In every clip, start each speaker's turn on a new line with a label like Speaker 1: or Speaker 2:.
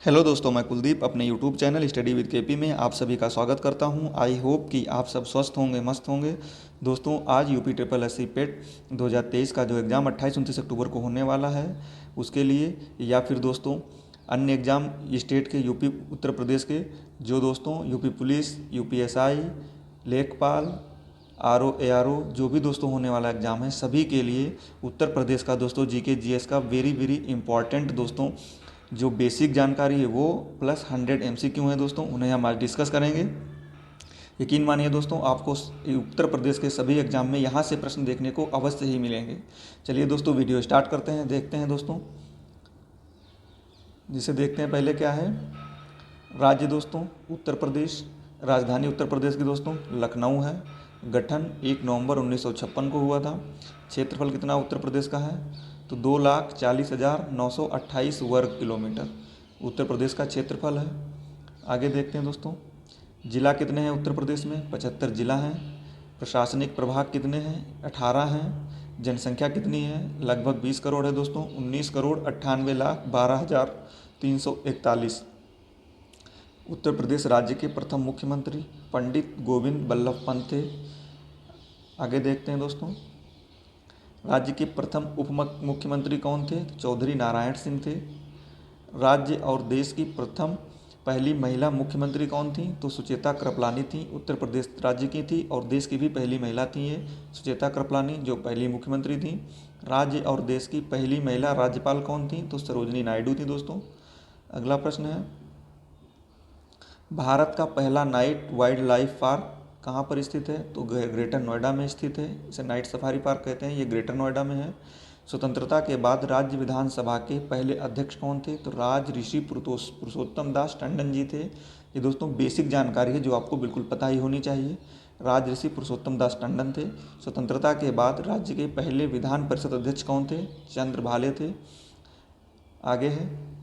Speaker 1: Hello दोस्तों, मैं कुलदीप अपने YouTube channel study with KP में आप सभी का स्वागत करता हूं। आई होप कि आप सब स्वस्थ होंगे, मस्त होंगे। दोस्तों, आज यूपी ट्रिपल एस सी पेट 2023 का जो एग्ज़ाम 28-29 अक्टूबर को होने वाला है, उसके लिए या फिर दोस्तों अन्य एग्ज़ाम स्टेट के, यूपी उत्तर प्रदेश के, जो दोस्तों यूपी पुलिस, यूपीएसआई, लेखपाल, आरओ एआरओ जो भी दोस्तों होने वाला एग्ज़ाम है, सभी के लिए उत्तर प्रदेश का दोस्तों जीके जीएस का वेरी वेरी इंपॉर्टेंट दोस्तों जो बेसिक जानकारी है वो प्लस 100 एमसीक्यू हैं दोस्तों, उन्हें हम आज डिस्कस करेंगे। यकीन मानिए दोस्तों, आपको उत्तर प्रदेश के सभी एग्जाम में यहाँ से प्रश्न देखने को अवश्य ही मिलेंगे। चलिए दोस्तों, वीडियो स्टार्ट करते हैं, देखते हैं दोस्तों। जिसे देखते हैं पहले क्या है। राज्य दोस्तों उत्तर प्रदेश, राजधानी उत्तर प्रदेश की दोस्तों लखनऊ है। गठन 1 नवंबर 1956 को हुआ था। क्षेत्रफल कितना उत्तर प्रदेश का है तो 2,40,928 वर्ग किलोमीटर उत्तर प्रदेश का क्षेत्रफल है। आगे देखते हैं दोस्तों, जिला कितने हैं उत्तर प्रदेश में? 75 जिला हैं। प्रशासनिक प्रभाग कितने हैं? 18 हैं। जनसंख्या कितनी है? लगभग 20 करोड़ है दोस्तों, 19,98,12,341। उत्तर प्रदेश राज्य के प्रथम मुख्यमंत्री पंडित गोविंद बल्लभ पंत थे। आगे देखते हैं दोस्तों, राज्य के प्रथम उप मुख्यमंत्री कौन थे? चौधरी नारायण सिंह थे। राज्य और देश की प्रथम पहली महिला मुख्यमंत्री कौन थी? तो सुचेता कृपलानी थी। उत्तर प्रदेश राज्य की थी और देश की भी पहली महिला थी ये सुचेता कृपलानी, जो पहली मुख्यमंत्री थी। राज्य और देश की पहली महिला राज्यपाल कौन थी? तो सरोजनी नायडू थी दोस्तों। अगला प्रश्न है, भारत का पहला नाइट वाइल्ड लाइफ पार्क कहाँ पर स्थित है? तो ग्रेटर नोएडा में स्थित है। इसे नाइट सफारी पार्क कहते हैं। ये ग्रेटर नोएडा में है। स्वतंत्रता के बाद राज्य विधानसभा के पहले अध्यक्ष कौन थे? तो राज ऋषि पुरुषोत्तम दास टंडन जी थे। ये दोस्तों बेसिक जानकारी है जो आपको बिल्कुल पता ही होनी चाहिए। राज ऋषि पुरुषोत्तम दास टंडन थे। स्वतंत्रता के बाद राज्य के पहले विधान परिषद अध्यक्ष कौन थे? चंद्र भाले थे। आगे है,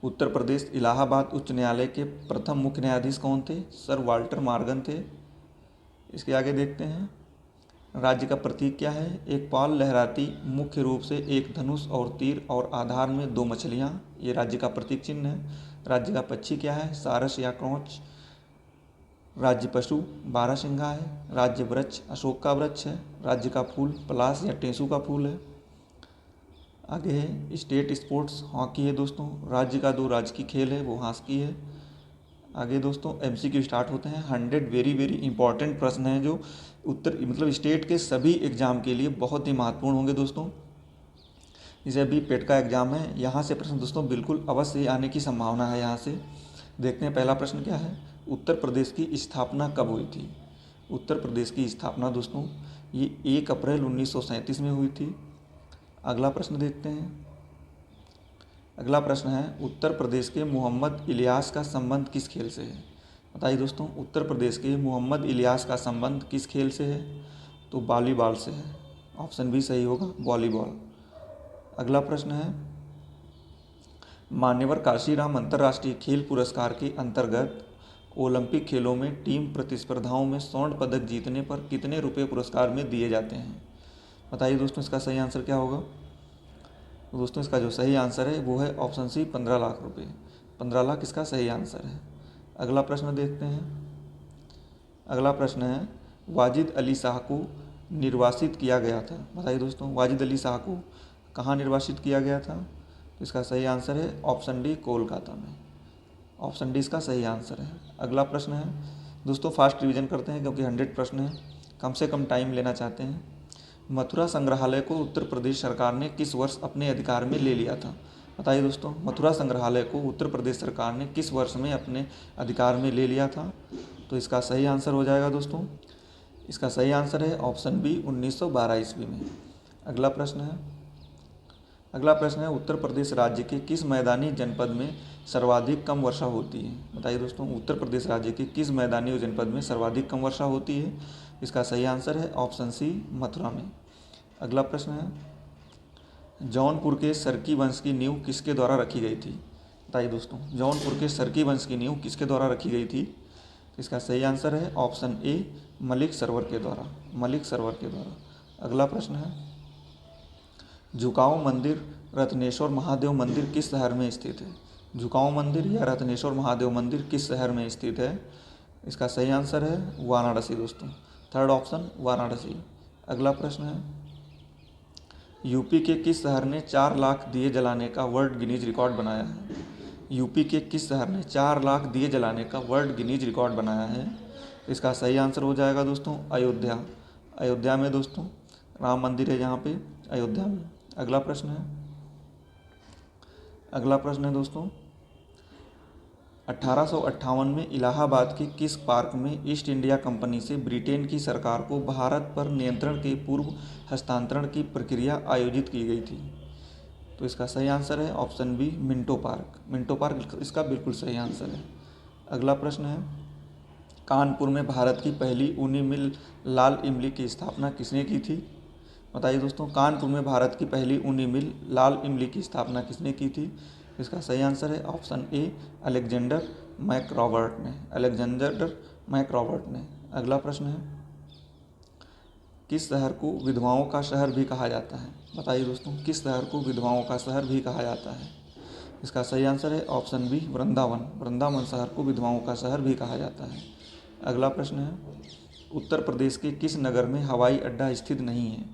Speaker 1: उत्तर प्रदेश इलाहाबाद उच्च न्यायालय के प्रथम मुख्य न्यायाधीश कौन थे? सर वाल्टर मॉर्गन थे। इसके आगे देखते हैं, राज्य का प्रतीक क्या है? एक पाल लहराती, मुख्य रूप से एक धनुष और तीर और आधार में 2 मछलियाँ, ये राज्य का प्रतीक चिन्ह है। राज्य का पक्षी क्या है? सारस या क्रोंच। राज्य पशु बारहसिंघा है। राज्य वृक्ष अशोक का वृक्ष है। राज्य का फूल पलाश या टेसू का फूल है। आगे है, स्टेट स्पोर्ट्स हॉकी है दोस्तों। राज्य का 2 राजकीय खेल है, वो हॉकी है। आगे दोस्तों एमसीक्यू स्टार्ट होते हैं। 100 वेरी वेरी इंपॉर्टेंट प्रश्न हैं जो स्टेट के सभी एग्जाम के लिए बहुत ही महत्वपूर्ण होंगे दोस्तों। जैसे अभी पेट का एग्जाम है, यहाँ से प्रश्न दोस्तों बिल्कुल अवश्य ही आने की संभावना है। यहाँ से देखते हैं पहला प्रश्न क्या है। उत्तर प्रदेश की स्थापना कब हुई थी? उत्तर प्रदेश की स्थापना दोस्तों ये 1 अप्रैल 1937 में हुई थी। अगला प्रश्न देखते हैं। अगला प्रश्न है, उत्तर प्रदेश के मोहम्मद इलियास का संबंध किस खेल से है? बताइए दोस्तों, उत्तर प्रदेश के मोहम्मद इलियास का संबंध किस खेल से है? तो वॉलीबॉल से है। ऑप्शन बी सही होगा, वॉलीबॉल। अगला प्रश्न है, मान्यवर काशीराम अंतर्राष्ट्रीय खेल पुरस्कार के अंतर्गत ओलंपिक खेलों में टीम प्रतिस्पर्धाओं में स्वर्ण पदक जीतने पर कितने रुपये पुरस्कार में दिए जाते हैं? बताइए दोस्तों, इसका सही आंसर क्या होगा? तो दोस्तों इसका जो सही आंसर है वो है ऑप्शन सी, 15 लाख रुपये। 15 लाख इसका सही आंसर है। अगला प्रश्न देखते हैं। अगला प्रश्न है, वाजिद अली शाह को निर्वासित किया गया था। बताइए दोस्तों, वाजिद अली शाह को कहाँ निर्वासित किया गया था? तो इसका सही आंसर है ऑप्शन डी, कोलकाता में। ऑप्शन डी इसका सही आंसर है। अगला प्रश्न है दोस्तों, फास्ट रिवीजन करते हैं क्योंकि 100 प्रश्न है, कम से कम टाइम लेना चाहते हैं। मथुरा संग्रहालय को उत्तर प्रदेश सरकार ने किस वर्ष अपने अधिकार में ले लिया था? बताइए दोस्तों, मथुरा संग्रहालय को उत्तर प्रदेश सरकार ने किस वर्ष में अपने अधिकार में ले लिया था? तो इसका सही आंसर हो जाएगा दोस्तों, इसका सही आंसर है ऑप्शन बी, 1912 ईस्वी में। अगला प्रश्न है, अगला प्रश्न है, उत्तर प्रदेश राज्य के किस मैदानी जनपद में सर्वाधिक कम वर्षा होती है? बताइए दोस्तों, उत्तर प्रदेश राज्य के किस मैदानी जनपद में सर्वाधिक कम वर्षा होती है? इसका सही आंसर है ऑप्शन सी, मथुरा में। अगला प्रश्न है, जौनपुर के सरकी वंश की नींव किसके द्वारा रखी गई थी? बताइए दोस्तों, जौनपुर के सरकी वंश की नींव किसके द्वारा रखी गई थी? इसका सही आंसर है ऑप्शन ए, मलिक सरवर के द्वारा। मलिक सरवर के द्वारा। अगला प्रश्न है, झुकाव मंदिर रत्नेश्वर महादेव मंदिर किस शहर में स्थित है? झुकाऊ मंदिर या रत्नेश्वर महादेव मंदिर किस शहर में स्थित है? इसका सही आंसर है वाराणसी दोस्तों। Third option Varanasi. अगला प्रश्न है, यूपी के किस शहर ने 4 लाख दिए जलाने का वर्ल्ड गिनीज रिकॉर्ड बनाया है? यूपी के किस शहर ने 4 लाख दिए जलाने का वर्ल्ड गिनीज रिकॉर्ड बनाया है? इसका सही आंसर हो जाएगा दोस्तों अयोध्या। अयोध्या में दोस्तों राम मंदिर है यहाँ पे अयोध्या में। अगला प्रश्न है दोस्तों, 1858 में इलाहाबाद के किस पार्क में ईस्ट इंडिया कंपनी से ब्रिटेन की सरकार को भारत पर नियंत्रण के पूर्व हस्तांतरण की प्रक्रिया आयोजित की गई थी? तो इसका सही आंसर है ऑप्शन बी मिंटो पार्क। मिंटो पार्क इसका बिल्कुल सही आंसर है। अगला प्रश्न है, कानपुर में भारत की पहली ऊनी मिल लाल इमली की स्थापना किसने की थी? बताइए दोस्तों, कानपुर में भारत की पहली ऊनी मिल लाल इमली की स्थापना किसने की थी? इसका सही आंसर है ऑप्शन ए अलेक्जेंडर मैकरॉबर्ट ने। अलेक्जेंडर मैकरॉबर्ट ने। अगला प्रश्न है, किस शहर को विधवाओं का शहर भी कहा जाता है? बताइए दोस्तों, किस शहर को विधवाओं का शहर भी कहा जाता है? इसका सही आंसर है ऑप्शन बी वृंदावन। वृंदावन शहर को विधवाओं का शहर भी कहा जाता है। अगला प्रश्न है, उत्तर प्रदेश के किस नगर में हवाई अड्डा स्थित नहीं है?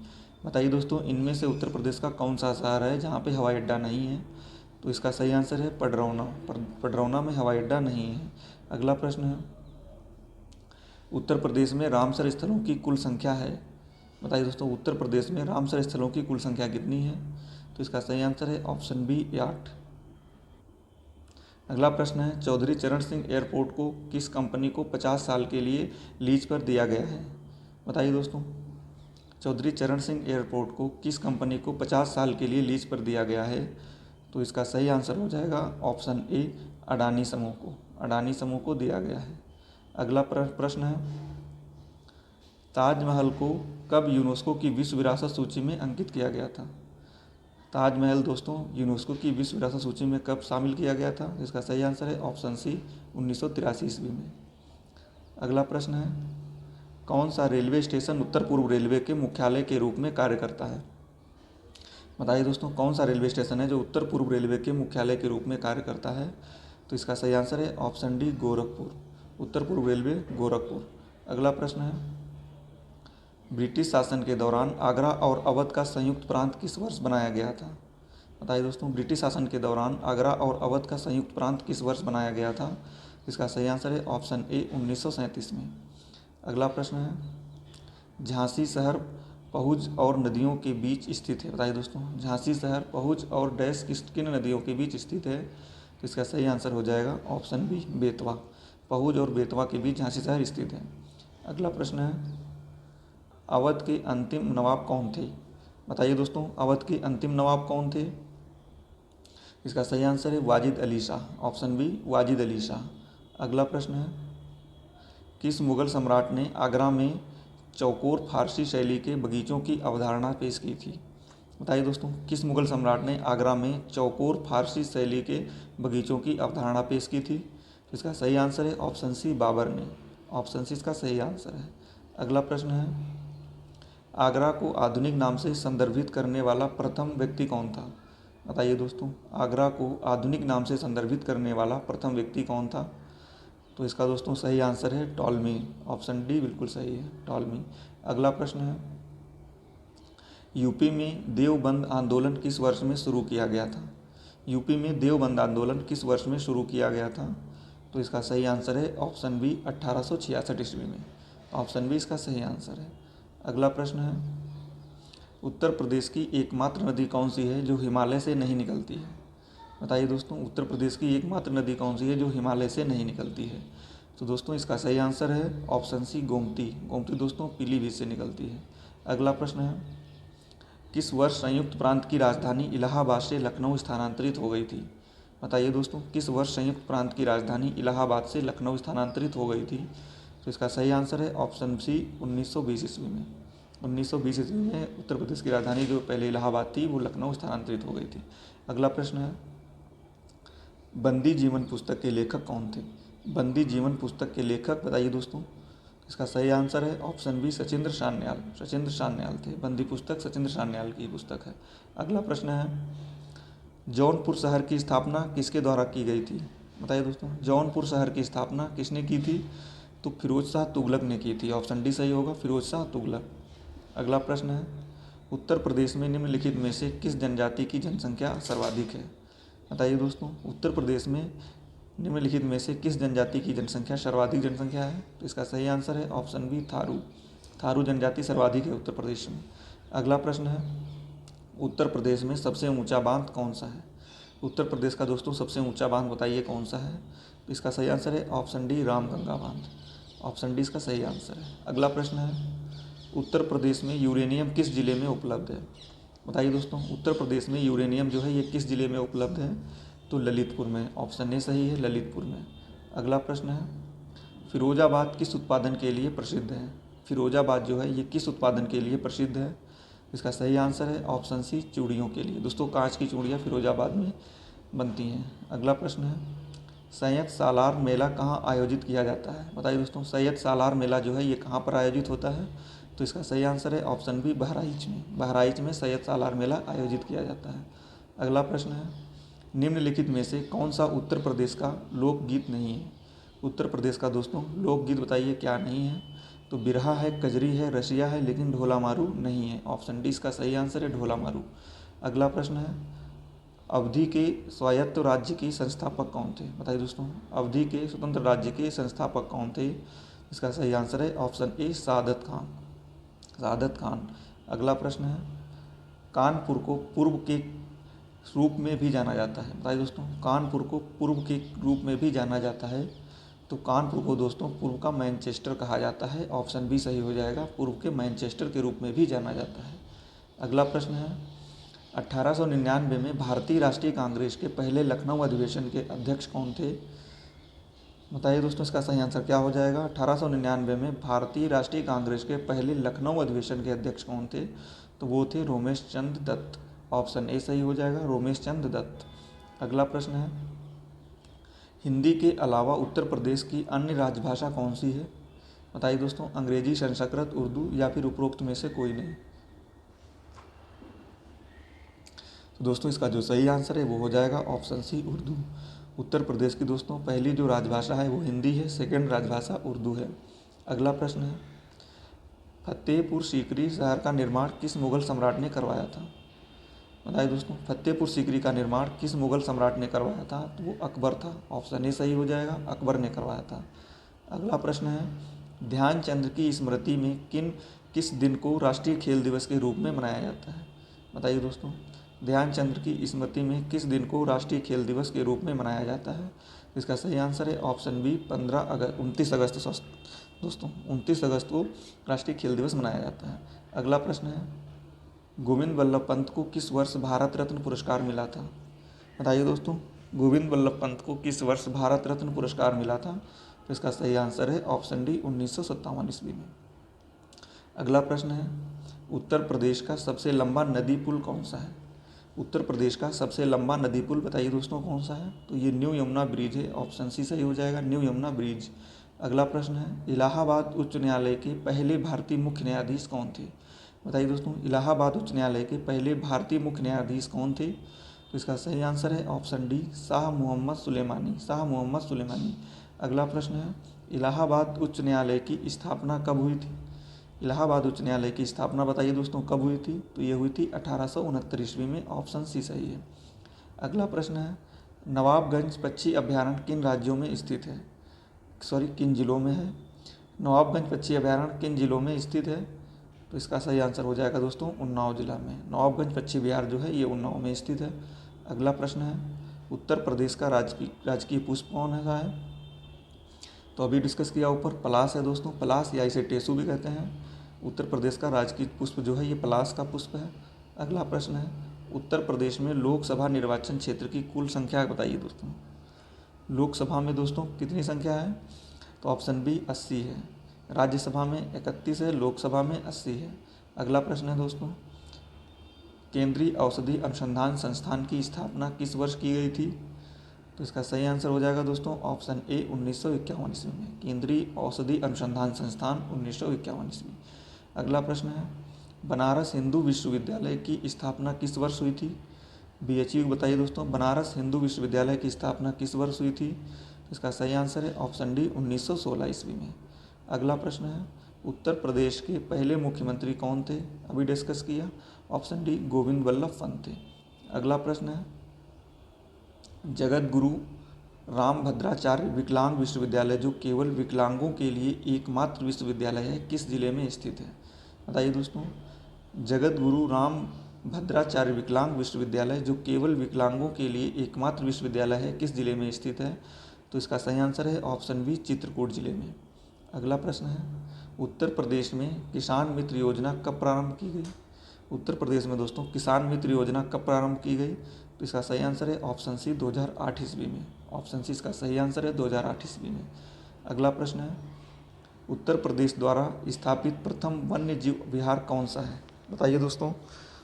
Speaker 1: बताइए दोस्तों, इनमें से उत्तर प्रदेश का कौन सा शहर है जहाँ पे हवाई अड्डा नहीं है? तो इसका सही आंसर है पडरौना। पडरौना में हवाई अड्डा नहीं है। अगला प्रश्न है, उत्तर प्रदेश में रामसर स्थलों की कुल संख्या है? बताइए दोस्तों, उत्तर प्रदेश में रामसर स्थलों की कुल संख्या कितनी है? तो इसका सही आंसर है ऑप्शन बी 8। अगला प्रश्न है, चौधरी चरण सिंह एयरपोर्ट को किस कंपनी को 50 साल के लिए लीज पर दिया गया है? बताइए दोस्तों, चौधरी चरण सिंह एयरपोर्ट को किस कंपनी को 50 साल के लिए लीज पर दिया गया है? तो इसका सही आंसर हो जाएगा ऑप्शन ए अडानी समूह को। अडानी समूह को दिया गया है। अगला प्रश्न है, ताजमहल को कब यूनेस्को की विश्व विरासत सूची में अंकित किया गया था? ताजमहल दोस्तों यूनेस्को की विश्व विरासत सूची में कब शामिल किया गया था? इसका सही आंसर है ऑप्शन सी 1983 ईस्वी में। अगला प्रश्न है, कौन सा रेलवे स्टेशन उत्तर पूर्व रेलवे के मुख्यालय के रूप में कार्य करता है? बताइए दोस्तों, कौन सा रेलवे स्टेशन है जो उत्तर पूर्व रेलवे के मुख्यालय के रूप में कार्य करता है? तो इसका सही आंसर है ऑप्शन डी गोरखपुर। उत्तर पूर्व रेलवे गोरखपुर। अगला प्रश्न है, ब्रिटिश शासन के दौरान आगरा और अवध का संयुक्त प्रांत किस वर्ष बनाया गया था? बताइए दोस्तों, ब्रिटिश शासन के दौरान आगरा और अवध का संयुक्त प्रांत किस वर्ष बनाया गया था? इसका सही आंसर है ऑप्शन ए 1937 में। अगला प्रश्न है, झांसी शहर पहुज और नदियों के बीच स्थित है? बताइए दोस्तों, झांसी शहर पहुज और डैश किन नदियों के बीच स्थित है? तो इसका सही आंसर हो जाएगा ऑप्शन बी बेतवा। पहुज और बेतवा के बीच झांसी शहर स्थित है। अगला प्रश्न है, अवध के अंतिम नवाब कौन थे? बताइए दोस्तों, अवध के अंतिम नवाब कौन थे? इसका सही आंसर है वाजिद अली शाह। Option B Wajid Ali Shah. अगला प्रश्न है, किस मुगल सम्राट ने आगरा में चौकोर फारसी शैली के बगीचों की अवधारणा पेश की थी? बताइए दोस्तों, किस मुगल सम्राट ने आगरा में चौकोर फारसी शैली के बगीचों की अवधारणा पेश की थी? इसका सही आंसर है ऑप्शन सी बाबर ने। ऑप्शन सी इसका सही आंसर है। अगला प्रश्न है, आगरा को आधुनिक नाम से संदर्भित करने वाला प्रथम व्यक्ति कौन था? बताइए दोस्तों, आगरा को आधुनिक नाम से संदर्भित करने वाला प्रथम व्यक्ति कौन था? तो इसका दोस्तों सही आंसर है टॉलमी। ऑप्शन डी बिल्कुल सही है, टॉलमी। अगला प्रश्न है, यूपी में देवबंद आंदोलन किस वर्ष में शुरू किया गया था? यूपी में देवबंद आंदोलन किस वर्ष में शुरू किया गया था? तो इसका सही आंसर है ऑप्शन बी 1866 ईस्वी में। ऑप्शन बी इसका सही आंसर है। अगला प्रश्न है, उत्तर प्रदेश की एकमात्र नदी कौन सी है जो हिमालय से नहीं निकलती है? बताइए दोस्तों, उत्तर प्रदेश की एकमात्र नदी कौन सी है जो हिमालय से नहीं निकलती है? तो दोस्तों इसका सही आंसर है ऑप्शन सी गोमती। गोमती दोस्तों पीलीभीत से निकलती है। अगला प्रश्न है, किस वर्ष संयुक्त प्रांत की राजधानी इलाहाबाद से लखनऊ स्थानांतरित हो गई थी? बताइए दोस्तों, किस वर्ष संयुक्त प्रांत की राजधानी इलाहाबाद से लखनऊ स्थानांतरित हो गई थी? तो इसका सही आंसर है ऑप्शन सी 1920 ईस्वी में। 1920 ईस्वी में उत्तर प्रदेश की राजधानी जो पहले इलाहाबाद थी वो लखनऊ स्थानांतरित हो गई थी। अगला प्रश्न है, बंदी जीवन पुस्तक के लेखक कौन थे? बंदी जीवन पुस्तक के लेखक बताइए दोस्तों। इसका सही आंसर है ऑप्शन बी सचिंद्र सान्याल। सचिंद्र सान्याल थे। बंदी पुस्तक सचिंद्र सान्याल की पुस्तक है। अगला प्रश्न है, जौनपुर शहर की स्थापना किसके द्वारा की गई थी? बताइए दोस्तों, जौनपुर शहर की स्थापना किसने की थी? तो फिरोज शाह तुगलक ने की थी। ऑप्शन डी सही होगा, फिरोज शाह तुगलक। अगला प्रश्न है, उत्तर प्रदेश में निम्नलिखित में से किस जनजाति की जनसंख्या सर्वाधिक है? बताइए दोस्तों, उत्तर प्रदेश में निम्नलिखित में से किस जनजाति की जनसंख्या सर्वाधिक जनसंख्या है? तो इसका सही आंसर है ऑप्शन बी, थारू। थारू जनजाति सर्वाधिक है उत्तर प्रदेश में। अगला प्रश्न है, उत्तर प्रदेश में सबसे ऊंचा बांध कौन सा है? उत्तर प्रदेश का दोस्तों सबसे ऊंचा बांध बताइए कौन सा है? तो इसका सही आंसर है ऑप्शन डी, रामगंगा बांध। ऑप्शन डी इसका सही आंसर है। अगला प्रश्न है, उत्तर प्रदेश में यूरेनियम किस जिले में उपलब्ध है? बताइए दोस्तों, उत्तर प्रदेश में यूरेनियम जो है ये किस जिले में उपलब्ध है? तो ललितपुर में। ऑप्शन ए सही है, ललितपुर में। अगला प्रश्न है, फिरोजाबाद किस उत्पादन के लिए प्रसिद्ध है? फिरोजाबाद जो है ये किस उत्पादन के लिए प्रसिद्ध है? इसका सही आंसर है ऑप्शन सी, चूड़ियों के लिए। दोस्तों कांच की चूड़ियाँ फिरोजाबाद में बनती हैं। अगला प्रश्न है, सैयद सालार मेला कहाँ आयोजित किया जाता है? बताइए दोस्तों, सैयद सालार मेला जो है ये कहाँ पर आयोजित होता है? तो इसका सही आंसर है ऑप्शन बी, बहराइच में। बहराइच में सैयद सालार मेला आयोजित किया जाता है। अगला प्रश्न है, निम्नलिखित में से कौन सा उत्तर प्रदेश का लोकगीत नहीं है? उत्तर प्रदेश का दोस्तों लोकगीत बताइए क्या नहीं है? तो बिरहा है, कजरी है, रसिया है, लेकिन ढोला मारू नहीं है। ऑप्शन डी इसका सही आंसर है, ढोला मारू। अगला प्रश्न है, अवधि के स्वायत्त राज्य के संस्थापक कौन थे? बताइए दोस्तों, अवधि के स्वतंत्र राज्य के संस्थापक कौन थे? इसका सही आंसर है ऑप्शन ए, सादत खान। सादत खान। अगला प्रश्न है, कानपुर को पूर्व के रूप में भी जाना जाता है। बताइए दोस्तों, कानपुर को पूर्व के रूप में भी जाना जाता है। तो कानपुर को दोस्तों पूर्व का मैनचेस्टर कहा जाता है। ऑप्शन बी सही हो जाएगा, पूर्व के मैनचेस्टर के रूप में भी जाना जाता है। अगला प्रश्न है, 1899 में भारतीय राष्ट्रीय कांग्रेस के पहले लखनऊ अधिवेशन के अध्यक्ष कौन थे? बताइए दोस्तों, इसका सही आंसर क्या हो जाएगा? 1899 में भारतीय राष्ट्रीय कांग्रेस के पहले लखनऊ अधिवेशन के अध्यक्ष कौन थे? तो वो थे रोमेश चंद दत्त। ऑप्शन ए सही हो जाएगा, रोमेश चंद दत्त। अगला प्रश्न है, हिंदी के अलावा उत्तर प्रदेश की अन्य राजभाषा कौन सी है? बताइए दोस्तों, अंग्रेजी, संस्कृत, उर्दू या फिर उपरोक्त में से कोई नहीं। तो दोस्तों इसका जो सही आंसर है वो हो जाएगा ऑप्शन सी, उर्दू। उत्तर प्रदेश की दोस्तों पहली जो राजभाषा है वो हिंदी है, सेकंड राजभाषा उर्दू है। अगला प्रश्न है, फतेहपुर सीकरी शहर का निर्माण किस मुगल सम्राट ने करवाया था? बताइए दोस्तों, फतेहपुर सीकरी का निर्माण किस मुगल सम्राट ने करवाया था? तो वो अकबर था। ऑप्शन ए सही हो जाएगा, अकबर ने करवाया था। अगला प्रश्न है, ध्यानचंद की स्मृति में किस दिन को राष्ट्रीय खेल दिवस के रूप में मनाया जाता है? बताइए दोस्तों, ध्यानचंद की स्मृति में किस दिन को राष्ट्रीय खेल दिवस के रूप में मनाया जाता है? इसका सही आंसर है ऑप्शन बी, 29 अगस्त। दोस्तों 29 अगस्त को राष्ट्रीय खेल दिवस मनाया जाता है। अगला प्रश्न है, गोविंद वल्लभ पंत को किस वर्ष भारत रत्न पुरस्कार मिला था? बताइए दोस्तों, गोविंद वल्लभ पंत को किस वर्ष भारत रत्न पुरस्कार मिला था? तो इसका सही आंसर है ऑप्शन डी, 1957 ईस्वी में। अगला प्रश्न है, उत्तर प्रदेश का सबसे लंबा नदी पुल कौन सा है? उत्तर प्रदेश का सबसे लंबा नदी पुल बताइए दोस्तों कौन सा है? तो ये न्यू यमुना ब्रिज है। ऑप्शन सी सही हो जाएगा, न्यू यमुना ब्रिज। अगला प्रश्न है, इलाहाबाद उच्च न्यायालय के पहले भारतीय मुख्य न्यायाधीश कौन थे? बताइए दोस्तों, इलाहाबाद उच्च न्यायालय के पहले भारतीय मुख्य न्यायाधीश कौन थे? तो इसका सही आंसर है ऑप्शन डी, शाह मोहम्मद सुलेमानी। शाह मोहम्मद सुलेमानी। अगला प्रश्न है, इलाहाबाद उच्च न्यायालय की स्थापना कब हुई थी? इलाहाबाद उच्च न्यायालय की स्थापना बताइए दोस्तों कब हुई थी? तो ये हुई थी 1869 ईस्वी में। ऑप्शन सी सही है। अगला प्रश्न है, नवाबगंज पक्षी अभयारण्य किन राज्यों में स्थित है? किन जिलों में है? नवाबगंज पक्षी अभयारण्य किन जिलों में स्थित है? तो इसका सही आंसर हो जाएगा दोस्तों उन्नाव जिला में। नवाबगंज पक्षी विहार जो है ये उन्नाव में स्थित है। अगला प्रश्न है, उत्तर प्रदेश का राजकीय पुष्प कौन है? तो अभी डिस्कस किया ऊपर, पलाश है दोस्तों। पलाश या इसे टेसू भी कहते हैं। उत्तर प्रदेश का राजकीय पुष्प जो है ये पलाश का पुष्प है। अगला प्रश्न है, उत्तर प्रदेश में लोकसभा निर्वाचन क्षेत्र की कुल संख्या बताइए दोस्तों। लोकसभा में दोस्तों कितनी संख्या है? तो ऑप्शन बी 80 है। राज्यसभा में 31 है, लोकसभा में 80 है। अगला प्रश्न है दोस्तों, केंद्रीय औषधि अनुसंधान संस्थान की स्थापना किस वर्ष की गई थी? तो इसका सही आंसर हो जाएगा दोस्तों ऑप्शन ए, 1951 ईस्वी में। केंद्रीय औषधि अनुसंधान संस्थान 1951 ईस्वी। अगला प्रश्न है, बनारस हिंदू विश्वविद्यालय की स्थापना किस वर्ष हुई थी? BHU बताइए दोस्तों, बनारस हिंदू विश्वविद्यालय की स्थापना किस वर्ष हुई थी? इसका सही आंसर है ऑप्शन डी 1916 ईस्वी में। अगला प्रश्न है, उत्तर प्रदेश के पहले मुख्यमंत्री कौन थे? अभी डिस्कस किया, ऑप्शन डी गोविंद वल्लभ पंत थे। अगला प्रश्न है, जगत गुरु रामभद्राचार्य विकलांग विश्वविद्यालय जो केवल विकलांगों के लिए एकमात्र विश्वविद्यालय है, किस जिले में स्थित है? बताइए दोस्तों, जगत गुरु राम भद्राचार्य विकलांग विश्वविद्यालय जो केवल विकलांगों के लिए एकमात्र विश्वविद्यालय है, किस जिले में स्थित है? तो इसका सही आंसर है ऑप्शन बी चित्रकूट जिले में। अगला प्रश्न है, उत्तर प्रदेश में किसान मित्र योजना कब प्रारंभ की गई? उत्तर प्रदेश में दोस्तों किसान मित्र योजना कब प्रारंभ की गई? तो इसका सही आंसर है ऑप्शन सी 2008 ईस्वी में। ऑप्शन सी इसका सही आंसर है 2008 ईस्वी में। अगला प्रश्न है, उत्तर प्रदेश द्वारा स्थापित प्रथम वन्य जीव विहार कौन सा है? बताइए दोस्तों,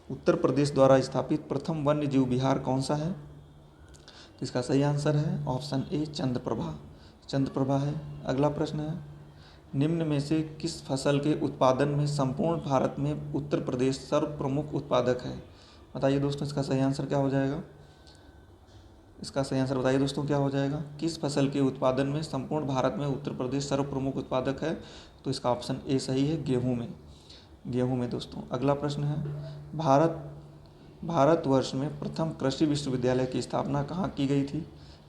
Speaker 1: उत्तर प्रदेश द्वारा स्थापित प्रथम वन्य जीव विहार कौन सा है? तो इसका सही आंसर है ऑप्शन ए चंद्रप्रभा है। अगला प्रश्न है, निम्न में से किस फसल के उत्पादन में संपूर्ण भारत में उत्तर प्रदेश सर्व प्रमुख उत्पादक है? बताइए दोस्तों, इसका सही आंसर क्या हो जाएगा? इसका सही आंसर बताइए दोस्तों क्या हो जाएगा? किस फसल के उत्पादन में संपूर्ण भारत में उत्तर प्रदेश सर्व प्रमुख उत्पादक है? तो इसका ऑप्शन ए सही है, गेहूं में दोस्तों। अगला प्रश्न है, भारतवर्ष में प्रथम कृषि विश्वविद्यालय की स्थापना कहाँ की गई थी?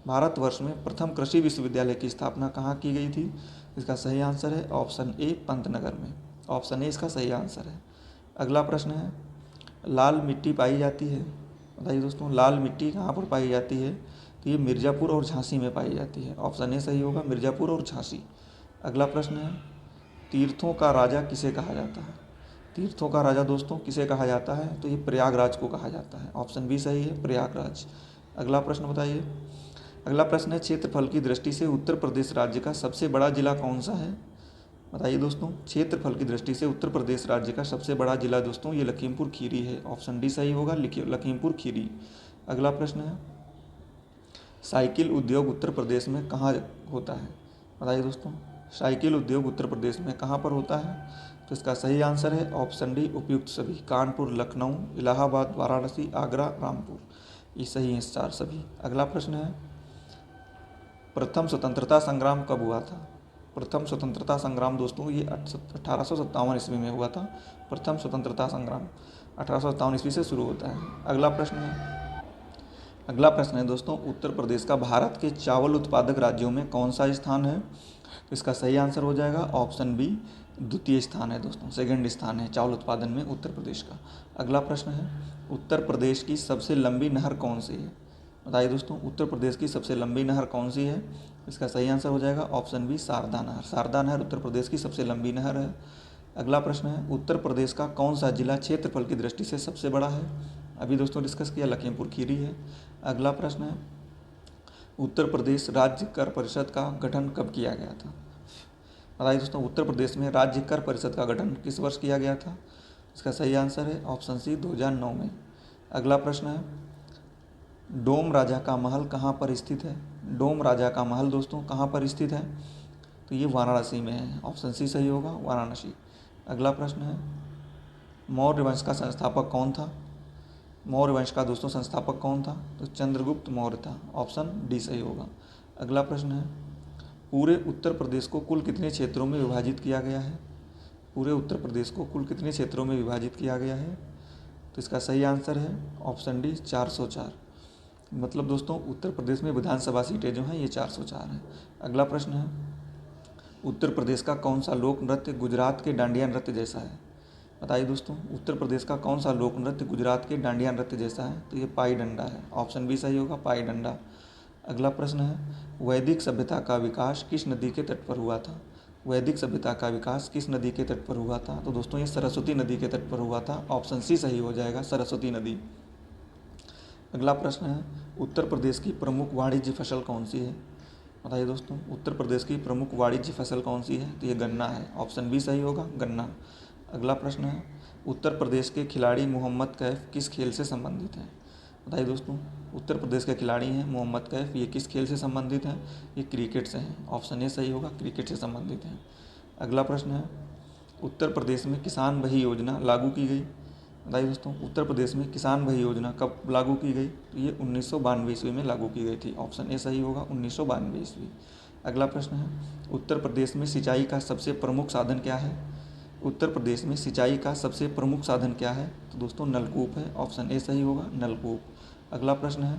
Speaker 1: भारतवर्ष में प्रथम कृषि विश्वविद्यालय की स्थापना कहाँ की गई थी? इसका सही आंसर है ऑप्शन ए पंतनगर में। ऑप्शन ए इसका सही आंसर है। अगला प्रश्न है, लाल मिट्टी पाई जाती है, बताइए दोस्तों लाल मिट्टी कहाँ पर पाई जाती है? तो ये मिर्ज़ापुर और झांसी में पाई जाती है। ऑप्शन ए सही होगा, मिर्ज़ापुर और झांसी। अगला प्रश्न है, तीर्थों का राजा किसे कहा जाता है? तीर्थों का राजा दोस्तों किसे कहा जाता है? तो ये प्रयागराज को कहा जाता है। ऑप्शन बी सही है, प्रयागराज। अगला प्रश्न बताइए। अगला प्रश्न है, क्षेत्रफल की दृष्टि से उत्तर प्रदेश राज्य का सबसे बड़ा जिला कौन सा है? बताइए दोस्तों, क्षेत्रफल की दृष्टि से उत्तर प्रदेश राज्य का सबसे बड़ा जिला दोस्तों ये लखीमपुर खीरी है। ऑप्शन डी सही होगा, लखीमपुर खीरी। अगला प्रश्न है, साइकिल उद्योग उत्तर प्रदेश में कहाँ होता है? बताइए दोस्तों, साइकिल उद्योग उत्तर प्रदेश में कहाँ पर होता है? तो इसका सही आंसर है ऑप्शन डी उपयुक्त सभी, कानपुर, लखनऊ, इलाहाबाद, वाराणसी, आगरा, रामपुर, ये सही हैं चार सभी। अगला प्रश्न है, प्रथम स्वतंत्रता संग्राम कब हुआ था? प्रथम स्वतंत्रता संग्राम दोस्तों ये 1857 ईस्वी में हुआ था। प्रथम स्वतंत्रता संग्राम 1857 ईस्वी से शुरू होता है। अगला प्रश्न है दोस्तों, उत्तर प्रदेश का भारत के चावल उत्पादक राज्यों में कौन सा स्थान है? तो इसका सही आंसर हो जाएगा ऑप्शन बी द्वितीय स्थान है दोस्तों, सेकंड स्थान है चावल उत्पादन में उत्तर प्रदेश का। अगला प्रश्न है, उत्तर प्रदेश की सबसे लंबी नहर कौन सी है? बताइए दोस्तों, उत्तर प्रदेश की सबसे लंबी नहर कौन सी है? इसका सही आंसर हो जाएगा ऑप्शन बी शारदा नहर। शारदा नहर उत्तर प्रदेश की सबसे लंबी नहर है। अगला प्रश्न है, उत्तर प्रदेश का कौन सा जिला क्षेत्रफल की दृष्टि से सबसे बड़ा है? अभी दोस्तों डिस्कस किया, लखीमपुर खीरी है। अगला प्रश्न है, उत्तर प्रदेश राज्य कर परिषद का गठन कब किया गया था? बताइए दोस्तों, उत्तर प्रदेश में राज्य कर परिषद का गठन किस वर्ष किया गया था? इसका सही आंसर है ऑप्शन सी 2009 में। अगला प्रश्न है, डोम राजा का महल कहाँ पर स्थित है? डोम राजा का महल दोस्तों कहाँ पर स्थित है? तो ये वाराणसी में है। ऑप्शन सी सही होगा, वाराणसी। अगला प्रश्न है, मौर्य वंश का संस्थापक कौन था? मौर्य वंश का दोस्तों संस्थापक कौन था? तो चंद्रगुप्त मौर्य था। ऑप्शन डी सही होगा। अगला प्रश्न है, पूरे उत्तर प्रदेश को कुल कितने क्षेत्रों में विभाजित किया गया है? पूरे उत्तर प्रदेश को कुल कितने क्षेत्रों में विभाजित किया गया है? तो इसका सही आंसर है ऑप्शन डी 404। मतलब दोस्तों उत्तर प्रदेश में विधानसभा सीटें जो हैं ये 404 हैं। अगला प्रश्न है, उत्तर प्रदेश का कौन सा लोक नृत्य गुजरात के डांडिया नृत्य जैसा है? बताइए दोस्तों, उत्तर प्रदेश का कौन सा लोक नृत्य गुजरात के डांडिया नृत्य जैसा है? तो ये पाई डंडा है। ऑप्शन बी सही होगा, पाई डंडा। अगला प्रश्न है, वैदिक सभ्यता का विकास किस नदी के तट पर हुआ था? वैदिक सभ्यता का विकास किस नदी के तट पर हुआ था? तो दोस्तों ये सरस्वती नदी के तट पर हुआ था। ऑप्शन सी सही हो जाएगा, सरस्वती नदी। अगला प्रश्न है, उत्तर प्रदेश की प्रमुख वाणिज्य फसल कौन सी है? बताइए दोस्तों, उत्तर प्रदेश की प्रमुख वाणिज्य फसल कौन सी है? तो ये गन्ना है। ऑप्शन बी सही होगा, गन्ना। अगला प्रश्न है, उत्तर प्रदेश के खिलाड़ी मोहम्मद कैफ किस खेल से संबंधित हैं? बताइए दोस्तों, उत्तर प्रदेश के खिलाड़ी हैं मोहम्मद कैफ, ये किस खेल से संबंधित हैं? ये क्रिकेट से हैं। ऑप्शन ए सही होगा, क्रिकेट से संबंधित हैं। अगला प्रश्न है, उत्तर प्रदेश में किसान बही योजना लागू की गई। बताइए दोस्तों, उत्तर प्रदेश में किसान भाई योजना कब लागू की गई? तो ये 1992 ईस्वी में लागू की गई थी। ऑप्शन ए सही होगा, 1992 ईस्वी। अगला प्रश्न है, उत्तर प्रदेश में सिंचाई का सबसे प्रमुख साधन क्या है? उत्तर प्रदेश में सिंचाई का सबसे प्रमुख साधन क्या है? तो दोस्तों नलकूप है। ऑप्शन ए सही होगा, नलकूप। अगला प्रश्न है,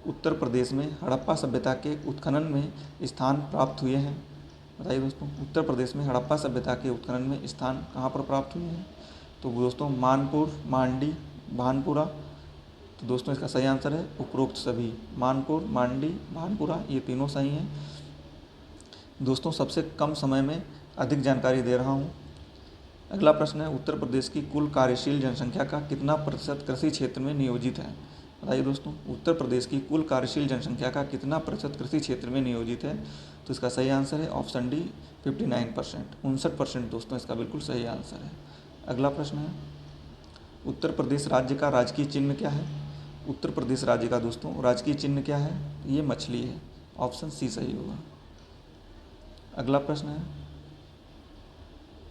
Speaker 1: उत्तर प्रदेश में हड़प्पा सभ्यता के उत्खनन में स्थान प्राप्त हुए हैं। बताइए दोस्तों, उत्तर प्रदेश में हड़प्पा सभ्यता के उत्खनन में स्थान कहाँ पर प्राप्त हुए हैं? तो दोस्तों मानपुर, मांडी, भानपुरा। तो दोस्तों इसका सही आंसर है उपरोक्त सभी। मानपुर, मांडी, भानपुरा ये तीनों सही हैं। दोस्तों सबसे कम समय में अधिक जानकारी दे रहा हूँ। अगला प्रश्न है, उत्तर प्रदेश की कुल कार्यशील जनसंख्या का कितना प्रतिशत कृषि क्षेत्र में नियोजित है? बताइए दोस्तों, उत्तर प्रदेश की कुल कार्यशील जनसंख्या का कितना प्रतिशत कृषि क्षेत्र में नियोजित है? तो इसका सही आंसर है ऑप्शन डी 59%, 59% दोस्तों इसका बिल्कुल सही आंसर है। अगला प्रश्न है, उत्तर प्रदेश राज्य का राजकीय चिन्ह क्या है? उत्तर प्रदेश राज्य का दोस्तों राजकीय चिन्ह क्या है? ये मछली है। ऑप्शन सी सही होगा। अगला प्रश्न है,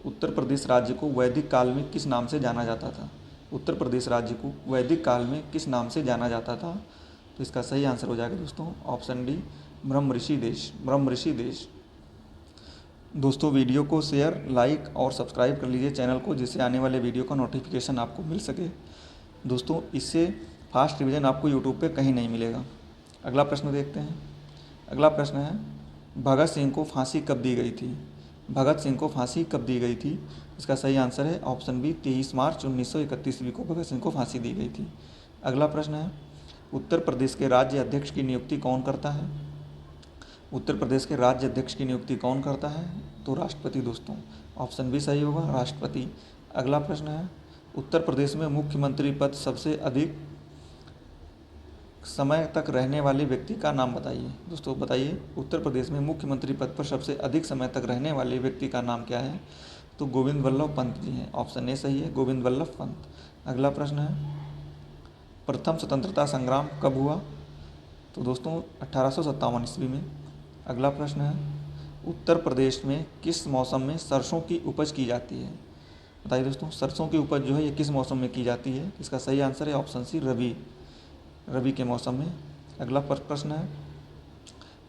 Speaker 1: उत्तर प्रदेश राज्य को वैदिक काल में किस नाम से जाना जाता था? उत्तर प्रदेश राज्य को वैदिक काल में किस नाम से जाना जाता था? तो इसका सही आंसर हो जाएगा दोस्तों ऑप्शन डी ब्रह्म ऋषि देश, ब्रह्म ऋषि देश। दोस्तों वीडियो को शेयर, लाइक और सब्सक्राइब कर लीजिए चैनल को, जिससे आने वाले वीडियो का नोटिफिकेशन आपको मिल सके। दोस्तों इससे फास्ट रिवीजन आपको यूट्यूब पे कहीं नहीं मिलेगा। अगला प्रश्न देखते हैं। अगला प्रश्न है, भगत सिंह को फांसी कब दी गई थी? भगत सिंह को फांसी कब दी गई थी? इसका सही आंसर है ऑप्शन बी 23 मार्च 1931 ईस्वी को भगत सिंह को फांसी दी गई थी। अगला प्रश्न है, उत्तर प्रदेश के राज्य अध्यक्ष की नियुक्ति कौन करता है? उत्तर प्रदेश के राज्य अध्यक्ष की नियुक्ति कौन करता है? तो राष्ट्रपति दोस्तों। ऑप्शन बी सही होगा, राष्ट्रपति। अगला प्रश्न है, उत्तर प्रदेश में मुख्यमंत्री पद सबसे अधिक समय तक रहने वाले व्यक्ति का नाम बताइए। दोस्तों बताइए, उत्तर प्रदेश में मुख्यमंत्री पद पर सबसे अधिक समय तक रहने वाले व्यक्ति का नाम क्या है? तो गोविंद वल्लभ पंत जी हैं। ऑप्शन ए सही है, गोविंद वल्लभ पंत। अगला प्रश्न है, प्रथम स्वतंत्रता संग्राम कब हुआ? तो दोस्तों 1857 ईस्वी में। अगला प्रश्न है, उत्तर प्रदेश में किस मौसम में सरसों की उपज की जाती है? बताइए दोस्तों, सरसों की उपज जो है ये किस मौसम में की जाती है? इसका सही आंसर है ऑप्शन सी रबी के मौसम में। अगला प्रश्न है,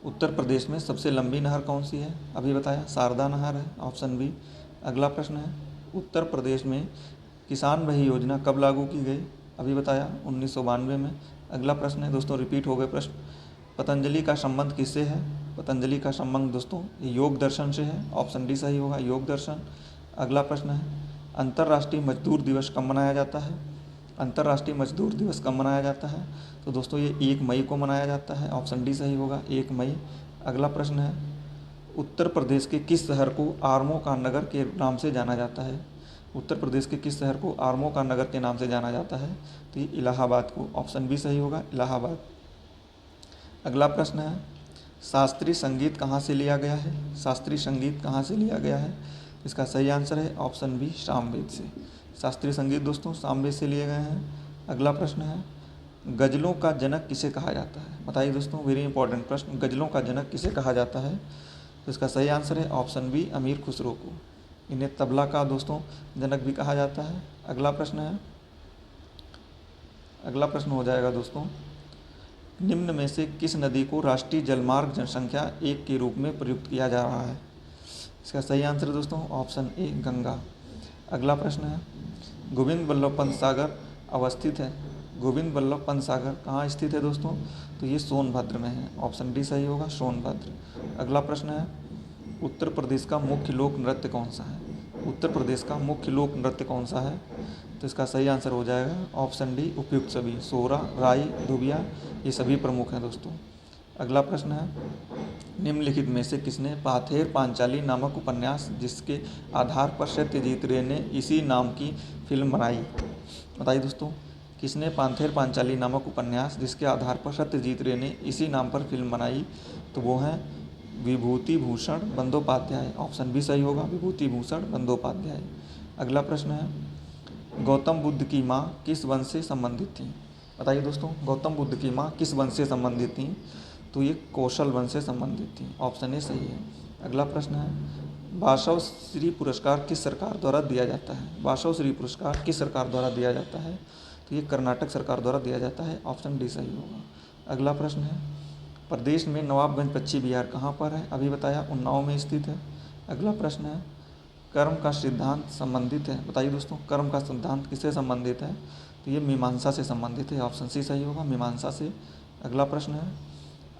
Speaker 1: उत्तर प्रदेश में सबसे लंबी नहर कौन सी है? अभी बताया, शारदा नहर है। Option B. अगला प्रश्न है, उत्तर प्रदेश में किसान भाई योजना कब लागू की गई? अभी बताया 1992 में। अगला प्रश्न है दोस्तों, रिपीट हो गए प्रश्न, पतंजलि का संबंध किससे है? पतंजलि का संबंध दोस्तों योग दर्शन से है। ऑप्शन डी सही होगा, योग दर्शन। अगला प्रश्न है, अंतर्राष्ट्रीय मजदूर दिवस कब मनाया जाता है? अंतर्राष्ट्रीय मजदूर दिवस कब मनाया जाता है? तो दोस्तों ये 1 मई को मनाया जाता है। ऑप्शन डी सही होगा, 1 मई। अगला प्रश्न है, उत्तर प्रदेश के किस शहर को आरमो का नगर के नाम से जाना जाता है? उत्तर प्रदेश के किस शहर को आरमो का नगर के नाम से जाना जाता है? तो ये इलाहाबाद को। ऑप्शन बी सही होगा, इलाहाबाद। अगला प्रश्न है, शास्त्रीय संगीत कहाँ से लिया गया है? शास्त्रीय संगीत कहाँ से लिया गया है? इसका सही आंसर है ऑप्शन बी सामवेद से। शास्त्रीय संगीत दोस्तों सामवेद से लिए गए हैं। अगला प्रश्न है, गज़लों का जनक किसे कहा जाता है? बताइए दोस्तों, वेरी इंपॉर्टेंट प्रश्न, गज़लों का जनक किसे कहा जाता है? तो इसका सही आंसर है ऑप्शन बी अमीर खुसरो को। इन्हें तबला का दोस्तों जनक भी कहा जाता है। अगला प्रश्न है, अगला प्रश्न हो जाएगा दोस्तों, निम्न में से किस नदी को राष्ट्रीय जलमार्ग जनसंख्या 1 के रूप में प्रयुक्त किया जा रहा है? इसका सही आंसर है दोस्तों ऑप्शन ए गंगा। अगला प्रश्न है, गोविंद वल्लभ पंत सागर अवस्थित है। गोविंद वल्लभ पंत सागर कहाँ स्थित है दोस्तों? तो ये सोनभद्र में है। ऑप्शन डी सही होगा, सोनभद्र। अगला प्रश्न है, उत्तर प्रदेश का मुख्य लोक नृत्य कौन सा है? उत्तर प्रदेश का मुख्य लोक नृत्य कौन सा है? तो इसका सही आंसर हो जाएगा ऑप्शन डी उपयुक्त सभी। सोहरा, राई, धुबिया ये सभी प्रमुख हैं दोस्तों। अगला प्रश्न है, निम्नलिखित में से किसने पाथेर पांचाली नामक उपन्यास जिसके आधार पर सत्यजीत रे ने इसी नाम की फिल्म बनाई? बताइए दोस्तों, किसने पाथेर पांचाली नामक उपन्यास जिसके आधार पर सत्यजीत रे ने इसी नाम पर फिल्म बनाई? तो वो हैं विभूति भूषण बंदोपाध्याय। ऑप्शन बी सही होगा, विभूति भूषण बंदोपाध्याय। अगला प्रश्न है, गौतम बुद्ध की माँ किस वंश से संबंधित थी? बताइए दोस्तों, गौतम बुद्ध की माँ किस वंश से संबंधित थी? तो ये कौशल वंश से संबंधित थी। ऑप्शन ए सही है। अगला प्रश्न है, वासव श्री पुरस्कार किस सरकार द्वारा दिया जाता है? वासव श्री पुरस्कार किस सरकार द्वारा दिया जाता है? तो ये कर्नाटक सरकार द्वारा दिया जाता है। ऑप्शन डी सही होगा। अगला प्रश्न है, प्रदेश में नवाबगंज पश्चिम बिहार कहाँ पर है? अभी बताया, उन्नाव में स्थित है। अगला प्रश्न है, कर्म का सिद्धांत संबंधित है। बताइए दोस्तों, कर्म का सिद्धांत किससे संबंधित है? तो ये मीमांसा से संबंधित है। ऑप्शन सी सही होगा, मीमांसा से। अगला प्रश्न है,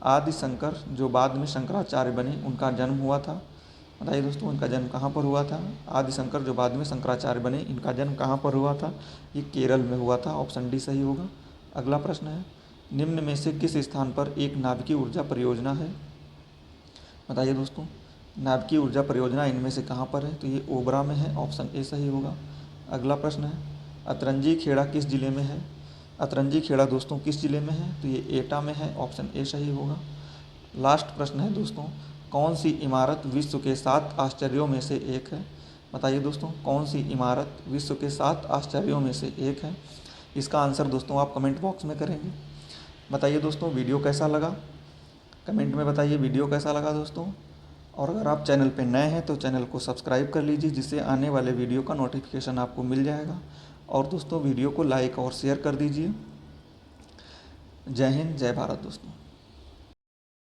Speaker 1: आदि शंकर जो बाद में शंकराचार्य बने, उनका जन्म हुआ था। बताइए दोस्तों, इनका जन्म कहाँ पर हुआ था? आदि शंकर जो बाद में शंकराचार्य बने, इनका जन्म कहाँ पर हुआ था? ये केरल में हुआ था। ऑप्शन डी सही होगा। अगला प्रश्न है, निम्न में से किस स्थान पर एक नाभिकीय ऊर्जा परियोजना है? बताइए दोस्तों, नाभिकीय ऊर्जा परियोजना इनमें से कहाँ पर है? तो ये ओबरा में है। ऑप्शन ए सही होगा। अगला प्रश्न है, अतरंजी खेड़ा किस जिले में है? अतरंजी खेड़ा दोस्तों किस जिले में है? तो ये एटा में है। ऑप्शन ए सही होगा। लास्ट प्रश्न है दोस्तों, कौन सी इमारत विश्व के 7 आश्चर्यों में से एक है? बताइए दोस्तों, कौन सी इमारत विश्व के 7 आश्चर्यों में से एक है? इसका आंसर दोस्तों आप कमेंट बॉक्स में करेंगे। बताइए दोस्तों, वीडियो कैसा लगा? कमेंट में बताइए वीडियो कैसा लगा दोस्तों। और अगर आप चैनल पर नए हैं तो चैनल को सब्सक्राइब कर लीजिए, जिससे आने वाले वीडियो का नोटिफिकेशन आपको मिल जाएगा। और दोस्तों, वीडियो को लाइक और शेयर कर दीजिए। जय हिंद, जय भारत दोस्तों।